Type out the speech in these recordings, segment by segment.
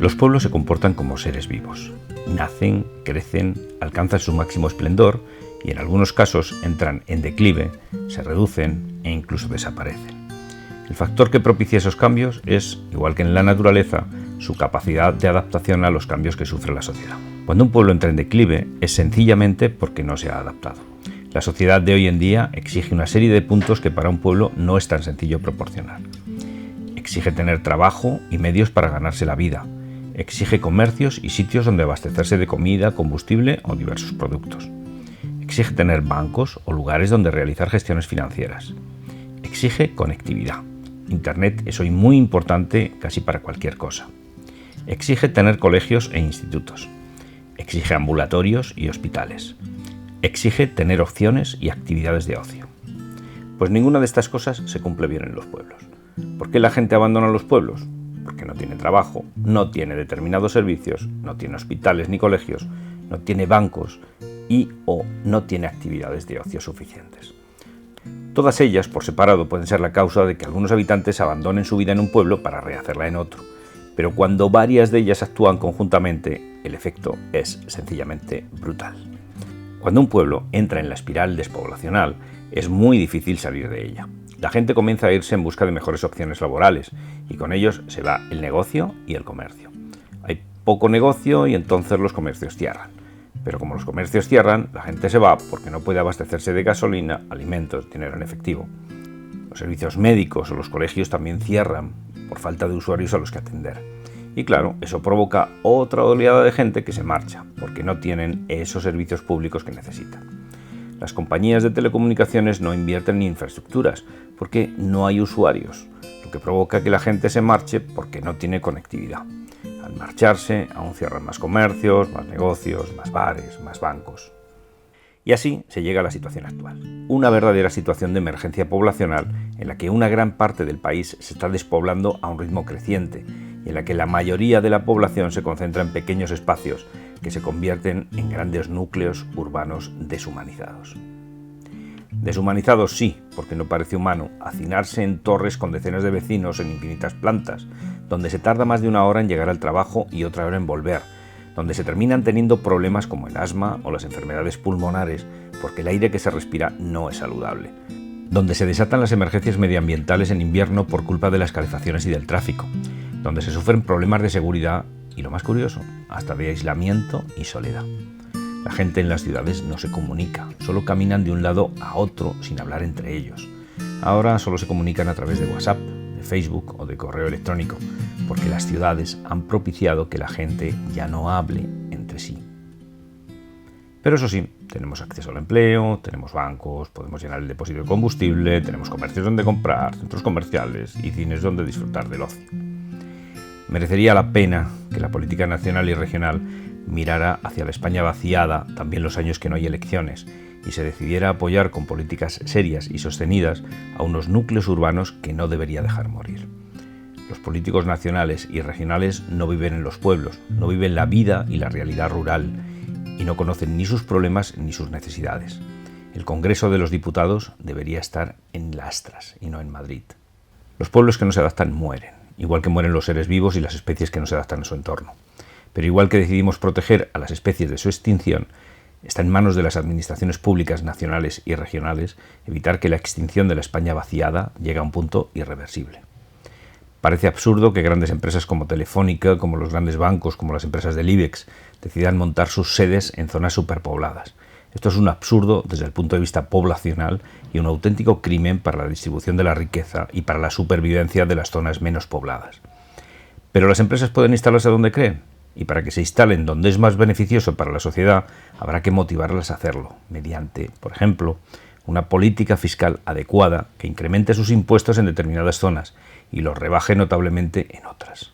Los pueblos se comportan como seres vivos. Nacen, crecen, alcanzan su máximo esplendor y en algunos casos entran en declive, se reducen e incluso desaparecen. El factor que propicia esos cambios es, igual que en la naturaleza, su capacidad de adaptación a los cambios que sufre la sociedad. Cuando un pueblo entra en declive es sencillamente porque no se ha adaptado. La sociedad de hoy en día exige una serie de puntos que para un pueblo no es tan sencillo proporcionar. Exige tener trabajo y medios para ganarse la vida. Exige comercios y sitios donde abastecerse de comida, combustible o diversos productos. Exige tener bancos o lugares donde realizar gestiones financieras. Exige conectividad. Internet es hoy muy importante casi para cualquier cosa. Exige tener colegios e institutos. Exige ambulatorios y hospitales. Exige tener opciones y actividades de ocio. Pues ninguna de estas cosas se cumple bien en los pueblos. ¿Por qué la gente abandona los pueblos? Porque no tiene trabajo, no tiene determinados servicios, no tiene hospitales ni colegios, no tiene bancos y o no tiene actividades de ocio suficientes. Todas ellas, por separado, pueden ser la causa de que algunos habitantes abandonen su vida en un pueblo para rehacerla en otro. Pero cuando varias de ellas actúan conjuntamente, el efecto es sencillamente brutal. Cuando un pueblo entra en la espiral despoblacional, es muy difícil salir de ella. La gente comienza a irse en busca de mejores opciones laborales y con ellos se va el negocio y el comercio. Hay poco negocio y entonces los comercios cierran. Pero como los comercios cierran, la gente se va porque no puede abastecerse de gasolina, alimentos, dinero en efectivo. Los servicios médicos o los colegios también cierran por falta de usuarios a los que atender. Y claro, eso provoca otra oleada de gente que se marcha porque no tienen esos servicios públicos que necesitan. Las compañías de telecomunicaciones no invierten en infraestructuras porque no hay usuarios, lo que provoca que la gente se marche porque no tiene conectividad. Al marcharse, aún cierran más comercios, más negocios, más bares, más bancos. Y así se llega a la situación actual. Una verdadera situación de emergencia poblacional en la que una gran parte del país se está despoblando a un ritmo creciente y en la que la mayoría de la población se concentra en pequeños espacios que se convierten en grandes núcleos urbanos deshumanizados. Deshumanizados sí, porque no parece humano hacinarse en torres con decenas de vecinos en infinitas plantas, donde se tarda más de una hora en llegar al trabajo y otra hora en volver, donde se terminan teniendo problemas como el asma o las enfermedades pulmonares porque el aire que se respira no es saludable, donde se desatan las emergencias medioambientales en invierno por culpa de las calefacciones y del tráfico, donde se sufren problemas de seguridad y, lo más curioso, hasta de aislamiento y soledad. La gente en las ciudades no se comunica, solo caminan de un lado a otro sin hablar entre ellos. Ahora solo se comunican a través de WhatsApp, de Facebook o de correo electrónico, porque las ciudades han propiciado que la gente ya no hable entre sí. Pero eso sí, tenemos acceso al empleo, tenemos bancos, podemos llenar el depósito de combustible, tenemos comercios donde comprar, centros comerciales y cines donde disfrutar del ocio. Merecería la pena que la política nacional y regional mirara hacia la España vaciada también los años que no hay elecciones y se decidiera a apoyar con políticas serias y sostenidas a unos núcleos urbanos que no debería dejar morir. Los políticos nacionales y regionales no viven en los pueblos, no viven la vida y la realidad rural y no conocen ni sus problemas ni sus necesidades. El Congreso de los Diputados debería estar en Lastras y no en Madrid. Los pueblos que no se adaptan mueren, igual que mueren los seres vivos y las especies que no se adaptan a su entorno. Pero igual que decidimos proteger a las especies de su extinción, está en manos de las administraciones públicas nacionales y regionales evitar que la extinción de la España vaciada llegue a un punto irreversible. Parece absurdo que grandes empresas como Telefónica, como los grandes bancos, como las empresas del IBEX, decidan montar sus sedes en zonas superpobladas. Esto es un absurdo desde el punto de vista poblacional y un auténtico crimen para la distribución de la riqueza y para la supervivencia de las zonas menos pobladas. Pero las empresas pueden instalarse donde creen, y para que se instalen donde es más beneficioso para la sociedad, habrá que motivarlas a hacerlo, mediante, por ejemplo, una política fiscal adecuada que incremente sus impuestos en determinadas zonas y los rebaje notablemente en otras.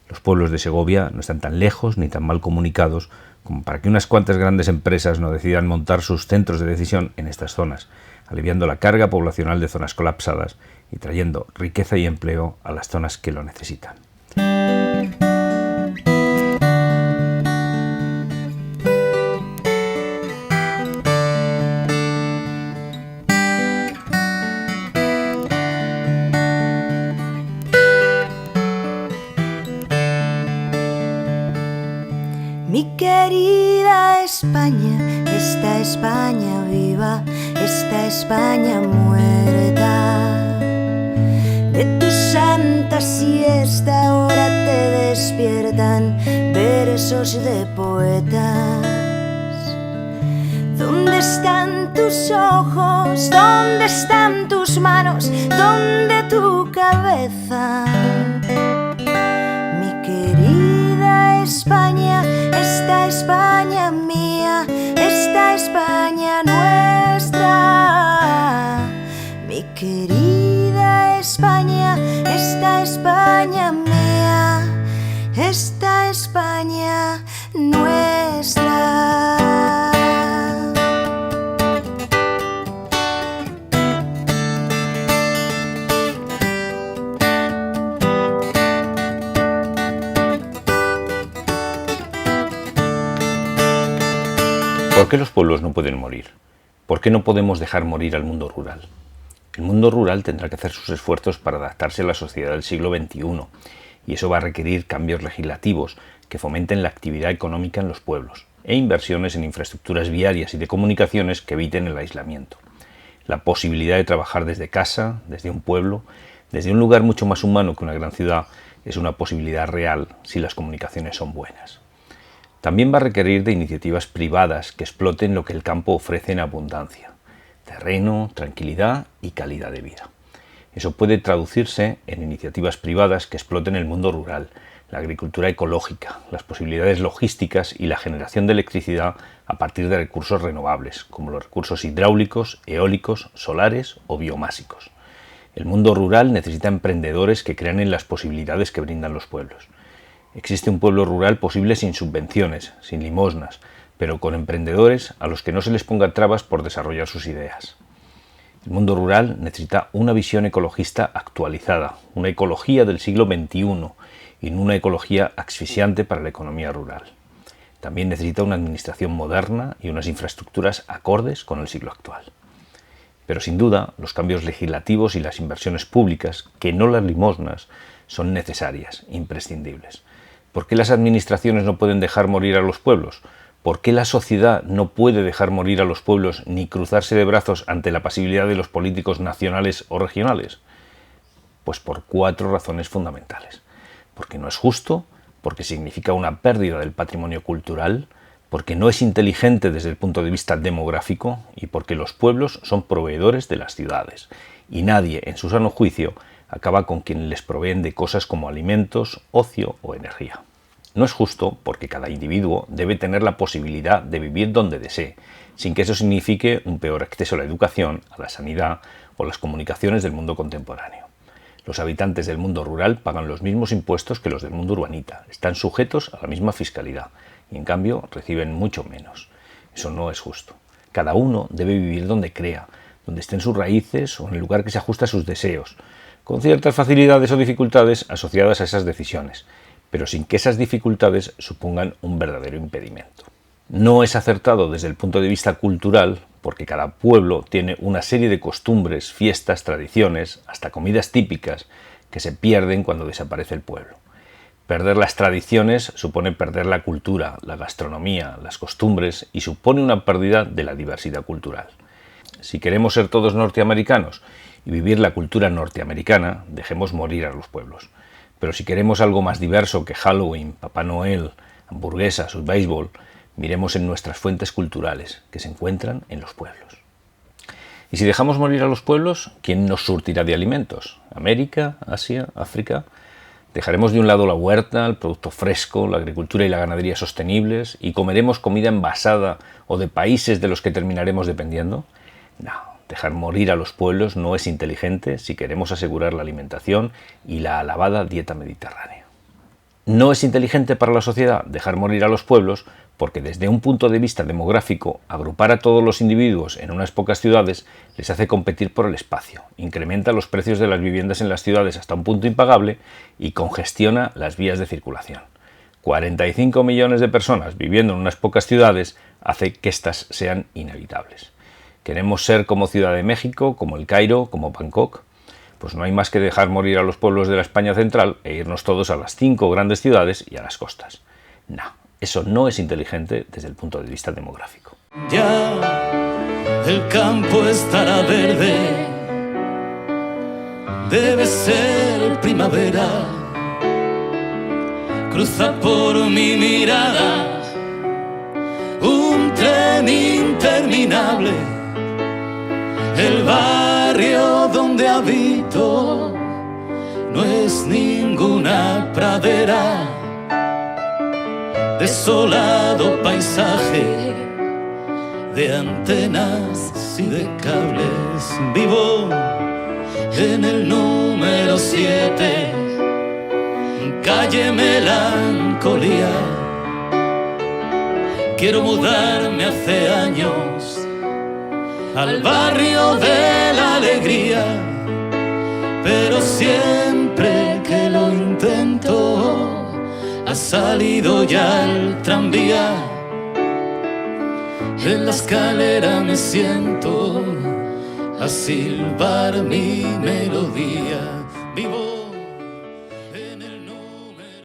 Los pueblos de Segovia no están tan lejos ni tan mal comunicados como para que unas cuantas grandes empresas no decidan montar sus centros de decisión en estas zonas, aliviando la carga poblacional de zonas colapsadas y trayendo riqueza y empleo a las zonas que lo necesitan. querida España, esta España viva, esta España muerta. De tu santa siesta ahora te despiertan versos de poetas. ¿Dónde están tus ojos? ¿Dónde están tus manos? ¿Dónde tu cabeza? Mi querida España, esta España mía, esta España nuestra. Mi querida España, esta España mía, esta España nuestra. ¿Por qué los pueblos no pueden morir? ¿Por qué no podemos dejar morir al mundo rural? El mundo rural tendrá que hacer sus esfuerzos para adaptarse a la sociedad del siglo XXI, y eso va a requerir cambios legislativos que fomenten la actividad económica en los pueblos e inversiones en infraestructuras viarias y de comunicaciones que eviten el aislamiento. La posibilidad de trabajar desde casa, desde un pueblo, desde un lugar mucho más humano que una gran ciudad, es una posibilidad real si las comunicaciones son buenas. También va a requerir de iniciativas privadas que exploten lo que el campo ofrece en abundancia: terreno, tranquilidad y calidad de vida. Eso puede traducirse en iniciativas privadas que exploten el mundo rural, la agricultura ecológica, las posibilidades logísticas y la generación de electricidad a partir de recursos renovables, como los recursos hidráulicos, eólicos, solares o biomásicos. El mundo rural necesita emprendedores que crean en las posibilidades que brindan los pueblos. Existe un pueblo rural posible sin subvenciones, sin limosnas, pero con emprendedores a los que no se les ponga trabas por desarrollar sus ideas. El mundo rural necesita una visión ecologista actualizada, una ecología del siglo XXI y no una ecología asfixiante para la economía rural. También necesita una administración moderna y unas infraestructuras acordes con el siglo actual. Pero sin duda, los cambios legislativos y las inversiones públicas, que no las limosnas, son necesarias, imprescindibles. ¿Por qué las administraciones no pueden dejar morir a los pueblos? ¿Por qué la sociedad no puede dejar morir a los pueblos ni cruzarse de brazos ante la pasividad de los políticos nacionales o regionales? Pues por 4 razones fundamentales. Porque no es justo, porque significa una pérdida del patrimonio cultural, porque no es inteligente desde el punto de vista demográfico y porque los pueblos son proveedores de las ciudades. Y nadie, en su sano juicio, acaba con quienes les proveen de cosas como alimentos, ocio o energía. No es justo porque cada individuo debe tener la posibilidad de vivir donde desee, sin que eso signifique un peor acceso a la educación, a la sanidad o las comunicaciones del mundo contemporáneo. Los habitantes del mundo rural pagan los mismos impuestos que los del mundo urbanita, están sujetos a la misma fiscalidad y en cambio reciben mucho menos. Eso no es justo. Cada uno debe vivir donde crea, donde estén sus raíces o en el lugar que se ajuste a sus deseos, con ciertas facilidades o dificultades asociadas a esas decisiones, pero sin que esas dificultades supongan un verdadero impedimento. No es acertado desde el punto de vista cultural, porque cada pueblo tiene una serie de costumbres, fiestas, tradiciones, hasta comidas típicas, que se pierden cuando desaparece el pueblo. Perder las tradiciones supone perder la cultura, la gastronomía, las costumbres y supone una pérdida de la diversidad cultural. Si queremos ser todos norteamericanos y vivir la cultura norteamericana, dejemos morir a los pueblos. Pero si queremos algo más diverso que Halloween, Papá Noel, hamburguesas o béisbol, miremos en nuestras fuentes culturales, que se encuentran en los pueblos. Y si dejamos morir a los pueblos, ¿quién nos surtirá de alimentos? ¿América? ¿Asia? ¿África? ¿Dejaremos de un lado la huerta, el producto fresco, la agricultura y la ganadería sostenibles y comeremos comida envasada o de países de los que terminaremos dependiendo? No, dejar morir a los pueblos no es inteligente si queremos asegurar la alimentación y la alabada dieta mediterránea. No es inteligente para la sociedad dejar morir a los pueblos porque desde un punto de vista demográfico, agrupar a todos los individuos en unas pocas ciudades les hace competir por el espacio, incrementa los precios de las viviendas en las ciudades hasta un punto impagable y congestiona las vías de circulación. 45 millones de personas viviendo en unas pocas ciudades hace que éstas sean inevitables. ¿Queremos ser como Ciudad de México, como El Cairo, como Bangkok? Pues no hay más que dejar morir a los pueblos de la España central e irnos todos a las 5 grandes ciudades y a las costas. No, Eso no es inteligente desde el punto de vista demográfico. Ya el campo estará verde, debe ser primavera. Cruza por mi mirada un tren interminable. El barrio donde habito no es ninguna pradera, desolado paisaje de antenas y de cables. Vivo en el número 7, calle Melancolía. Quiero mudarme hace años al barrio de la alegría, pero siempre que lo intento ha salido ya el tranvía. En la escalera me siento a silbar mi melodía. Vivo